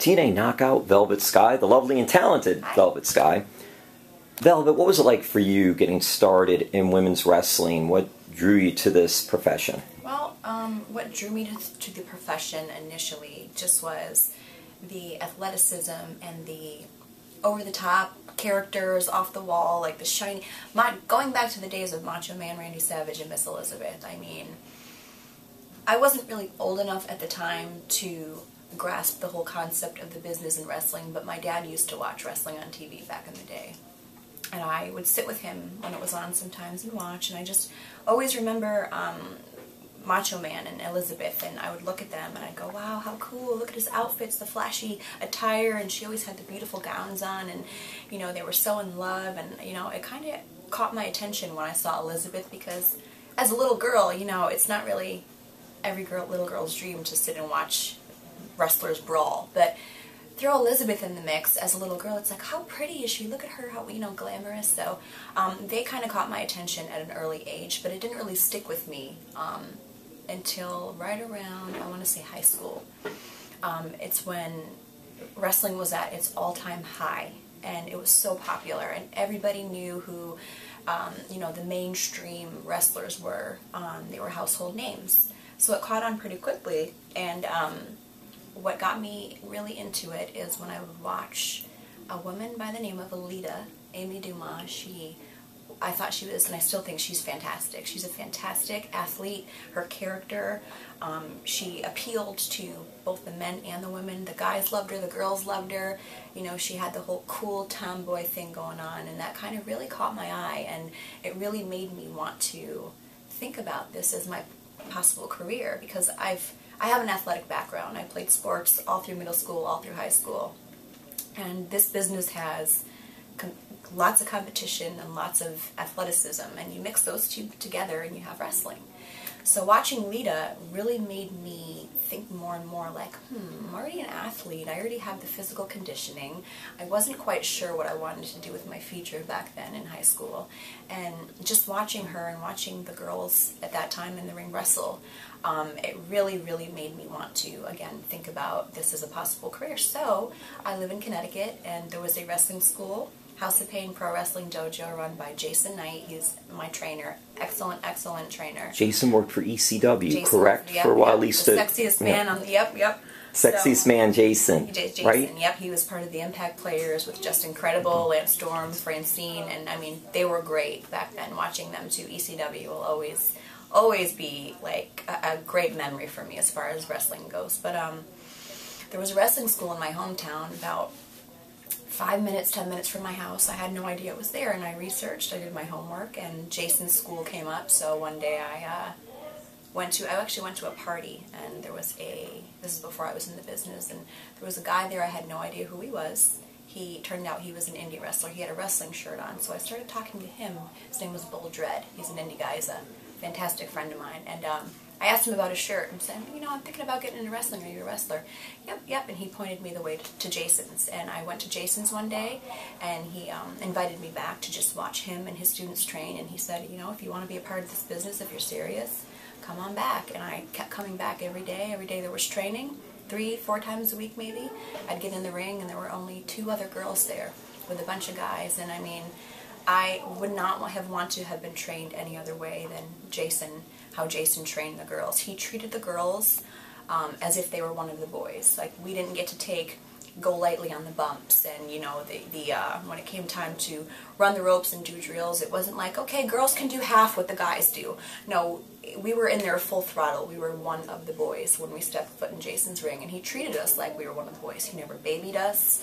TNA Knockout Velvet Sky, the lovely and talented Velvet Sky. Velvet, what was it like for you getting started in women's wrestling? What drew you to this profession? Well, what drew me to the profession initially just was the athleticism and the over-the-top characters, off the wall, like the shiny... going back to the days of Macho Man Randy Savage and Miss Elizabeth, I mean, I wasn't really old enough at the time to grasp the whole concept of the business in wrestling, but my dad used to watch wrestling on TV back in the day. And I would sit with him when it was on sometimes and watch, and I just always remember Macho Man and Elizabeth, and I would look at them and I'd go, wow, how cool, look at his outfits, the flashy attire, and she always had the beautiful gowns on, and, you know, they were so in love, and, you know, it kind of caught my attention when I saw Elizabeth, because as a little girl, you know, it's not really every little girl's dream to sit and watch wrestlers brawl, but throw Elizabeth in the mix as a little girl, it's like, how pretty is she? Look at her, how, you know, glamorous. So they kind of caught my attention at an early age, but it didn't really stick with me until right around, I want to say, high school. It's when wrestling was at its all-time high, and it was so popular, and everybody knew who, you know, the mainstream wrestlers were. They were household names. So it caught on pretty quickly, and what got me really into it is when I would watch a woman by the name of Lita, Amy Dumas. I thought she was, and I still think she's fantastic. She's a fantastic athlete. Her character, she appealed to both the men and the women. The guys loved her, the girls loved her. You know, she had the whole cool tomboy thing going on, and that kind of really caught my eye, and it really made me want to think about this as my possible career, because I have an athletic background. I played sports all through middle school, all through high school, and this business has lots of competition and lots of athleticism, and you mix those two together and you have wrestling. So watching Lita really made me think more and more like, I'm already an athlete, I already have the physical conditioning. I wasn't quite sure what I wanted to do with my future back then in high school, and just watching her and watching the girls at that time in the ring wrestle, it really, really made me want to, again, think about this as a possible career. So I live in Connecticut, and there was a wrestling school, House of Pain Pro Wrestling Dojo, run by Jason Knight. He's my trainer. Excellent, excellent trainer. Jason worked for ECW, Jason, correct? Yep, for a while, yep. at least. The sexiest man on the, yep. Sexiest man, Jason. Jason, right? Yep, he was part of the Impact players with Just Incredible, Lance Storm, Francine, and I mean, they were great back then. Watching them too, ECW will always be like a great memory for me as far as wrestling goes. But there was a wrestling school in my hometown about 5 minutes, 10 minutes from my house. I had no idea it was there, and I researched, I did my homework, and Jason's school came up. So one day I actually went to a party, and there was this is before I was in the business, and there was a guy there. I had no idea who he was. He turned out he was an indie wrestler. He had a wrestling shirt on, so I started talking to him. His name was Bull Dread. He's an indie guy. He's a fantastic friend of mine, and I asked him about his shirt and said, you know, I'm thinking about getting into wrestling. Are you a wrestler? Yep, and he pointed me the way to Jason's, and I went to Jason's one day, and he invited me back to just watch him and his students train, and he said, you know, if you want to be a part of this business, if you're serious, come on back. And I kept coming back every day. Every day there was training, 3-4 times a week maybe. I'd get in the ring, and there were only 2 other girls there with a bunch of guys, and I mean, I would not want to have been trained any other way than Jason, how Jason trained the girls. He treated the girls as if they were one of the boys. Like, we didn't get to go lightly on the bumps, and, you know, when it came time to run the ropes and do drills, it wasn't like, okay, girls can do half what the guys do. No, we were in there full throttle. We were one of the boys when we stepped foot in Jason's ring, and he treated us like we were one of the boys. He never babied us.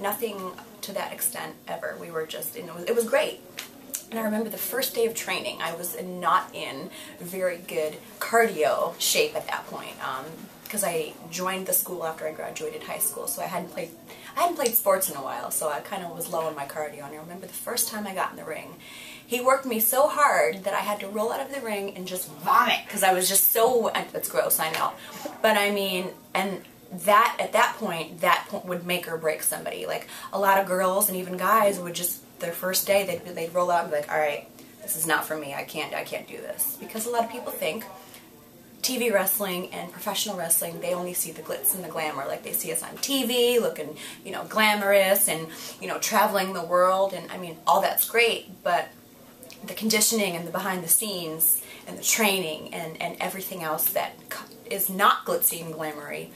Nothing to that extent ever. We were just, it was great. And I remember the first day of training, I was not in very good cardio shape at that point, because I joined the school after I graduated high school, so I hadn't played sports in a while, so I kind of was low on my cardio. And I remember the first time I got in the ring, he worked me so hard that I had to roll out of the ring and just vomit, because I was just so, that's gross, I know, but I mean, and that, at that point would make or break somebody. Like, a lot of girls and even guys would just, their first day, they'd roll out and be like, all right, this is not for me, I can't do this. Because a lot of people think TV wrestling and professional wrestling, they only see the glitz and the glamour. Like, they see us on TV looking, you know, glamorous and, you know, traveling the world, and I mean, all that's great, but the conditioning and the behind the scenes and the training and everything else that is not glitzy and glamoury,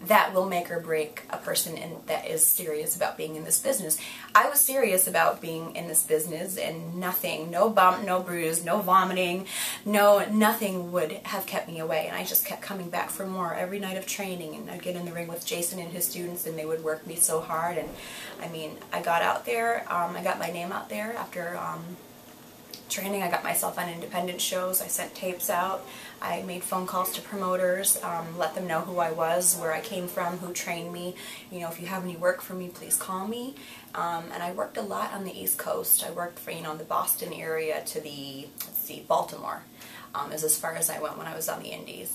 that will make or break a person that is serious about being in this business. I was serious about being in this business, and nothing, no bump, no bruise, no vomiting, nothing would have kept me away, and I just kept coming back for more every night of training, and I'd get in the ring with Jason and his students, and they would work me so hard, and I mean, I got out there, I got my name out there after training. I got myself on independent shows. I sent tapes out. I made phone calls to promoters, let them know who I was, where I came from, who trained me. You know, if you have any work for me, please call me. And I worked a lot on the East Coast. I worked for, you know, the Boston area to the, let's see, Baltimore, is as far as I went when I was on the Indies.